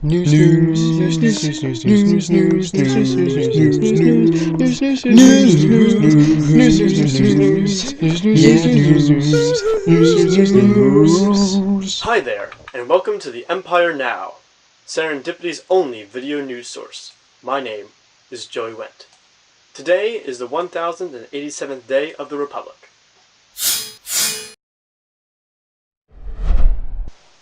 News. Hi there, and welcome to the Empire Now, Serendipity's only video news source. My name is Joey Wendt. Today is the 1087th day of the Republic.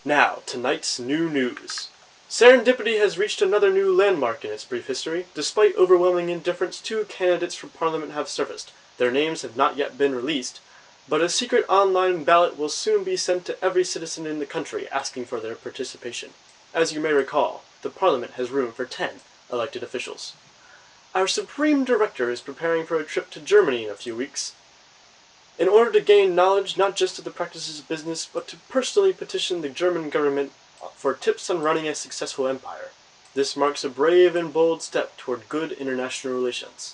Now, tonight's new news. Serendipity has reached another new landmark in its brief history. Despite overwhelming indifference, 2 candidates for Parliament have surfaced. Their names have not yet been released, but a secret online ballot will soon be sent to every citizen in the country asking for their participation. As you may recall, the Parliament has room for 10 elected officials. Our Supreme Director is preparing for a trip to Germany in a few weeks, in order to gain knowledge not just of the practices of business, but to personally petition the German government for tips on running a successful empire. This marks a brave and bold step toward good international relations.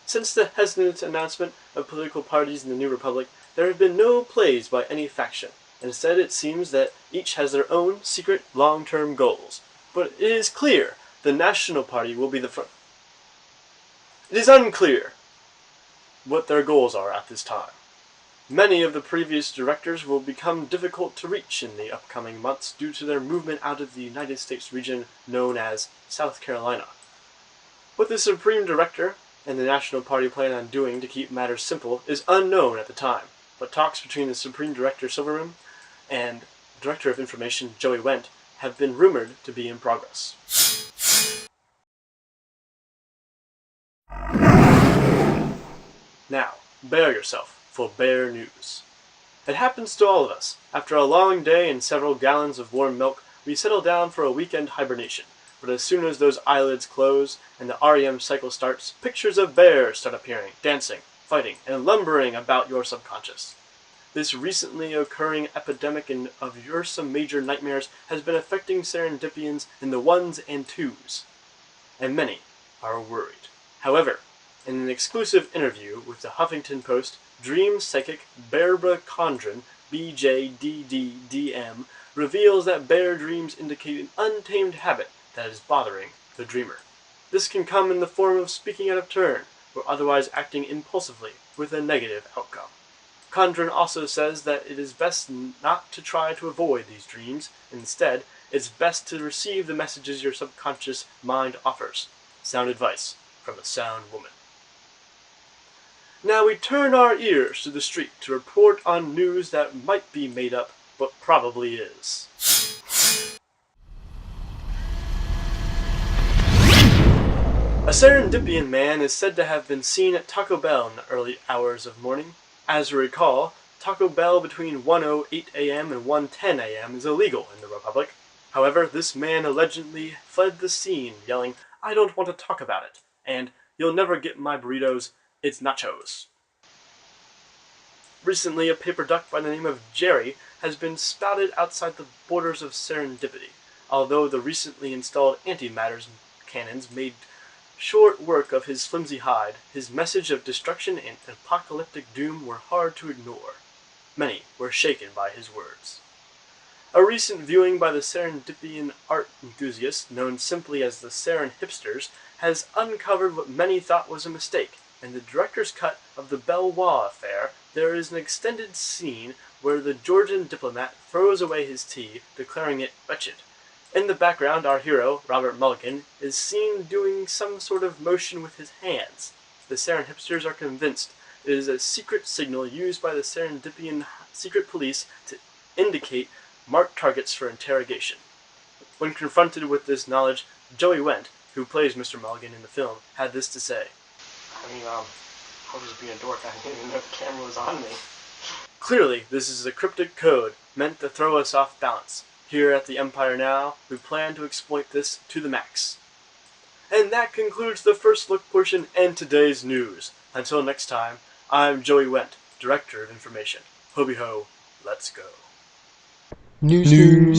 Since the hesitant announcement of political parties in the new republic, there have been no plays by any faction. Instead, it seems that each has their own secret long-term goals. But it is clear the National Party will be the front. It is unclear what their goals are at this time. Many of the previous directors will become difficult to reach in the upcoming months due to their movement out of the United States region known as South Carolina. What the Supreme Director and the National Party plan on doing to keep matters simple is unknown at the time, but talks between the Supreme Director Silverman and Director of Information Joey Wendt have been rumored to be in progress. Now, bear yourself for bear news. It happens to all of us. After a long day and several gallons of warm milk, we settle down for a weekend hibernation. But as soon as those eyelids close and the REM cycle starts, pictures of bears start appearing, dancing, fighting, and lumbering about your subconscious. This recently occurring epidemic of your some major nightmares has been affecting Serendipians in the 1s and 2s, and many are worried. However, in an exclusive interview with the Huffington Post, dream psychic Barbara Condren, BJDDDM, reveals that bear dreams indicate an untamed habit that is bothering the dreamer. This can come in the form of speaking out of turn, or otherwise acting impulsively with a negative outcome. Condren also says that it is best not to try to avoid these dreams. Instead, it's best to receive the messages your subconscious mind offers. Sound advice from a sound woman. Now we turn our ears to the street to report on news that might be made up, but probably is. A Serendipian man is said to have been seen at Taco Bell in the early hours of morning. As you recall, Taco Bell between 1:08 a.m. and 1:10 a.m. is illegal in the Republic. However, this man allegedly fled the scene yelling, "I don't want to talk about it," and "You'll never get my burritos, it's nachos." Recently, a paper duck by the name of Jerry has been spouted outside the borders of Serendipity. Although the recently installed antimatter cannons made short work of his flimsy hide, his message of destruction and apocalyptic doom were hard to ignore. Many were shaken by his words. A recent viewing by the Serendipian art enthusiasts, known simply as the Seren Hipsters, has uncovered what many thought was a mistake. In the director's cut of the Bellois affair, there is an extended scene where the Georgian diplomat throws away his tea, declaring it wretched. In the background, our hero, Robert Mulligan, is seen doing some sort of motion with his hands. The Seren Hipsters are convinced it is a secret signal used by the Serendipian secret police to indicate marked targets for interrogation. When confronted with this knowledge, Joey Wendt, who plays Mr. Mulligan in the film, had this to say. I was just being a dork. I didn't even know the camera was on me. Clearly, this is a cryptic code meant to throw us off balance. Here at the Empire Now, we plan to exploit this to the max. And that concludes the first look portion and today's news. Until next time, I'm Joey Wendt, Director of Information. Hobie ho, let's go. News.